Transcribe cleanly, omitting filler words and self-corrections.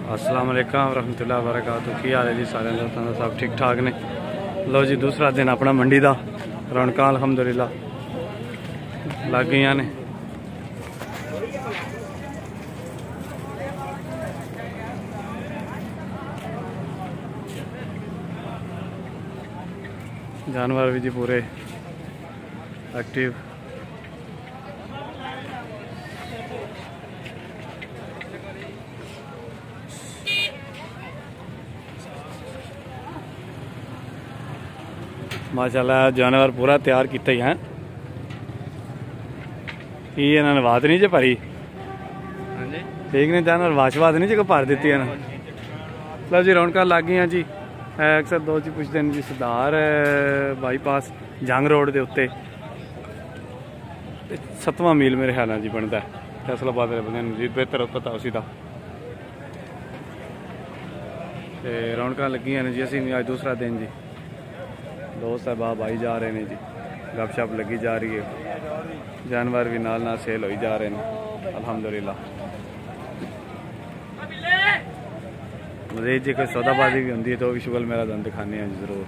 अस्सलाम वालेकुम रहमतुल्लाहि व बरकातहू। की हाल है जी सारे दोस्तों का? सब ठीक ठाक ने। लो जी दूसरा दिन अपना मंडी का रौनक अलहमदुलिल्लाह लग गई ने। जानवर भी जी पूरे एक्टिव। माशाल्लाह जानवर पूरा तैयार किया ही है। कि इन्होंने बात नहीं जे भरी ठीक ने जानवर वाशवाद नहीं जो भर दी है ना। लो जी रौनक लग गई जी। अक्सर दो जी पुछते हैं जी सुधार बाईपास जंग रोड के उत्ते 7वां मील मेरे ख्याल जी बनता है। फैसलाबाद जी बेहतर पता उसी का। रौनक लगी ने जी। असी अज दूसरा दिन जी दोस्त साहब आई जा रहे हैं जी। गपशप लगी जा रही है। जानवर भी नाल नाल सेल हो जा रहे हैं अल्हम्दुलिल्लाह। मजीद जी कोई सौदाबाजी भी होंगी तो भी शुगल मेरा दंद दिखाने हैं जरूर।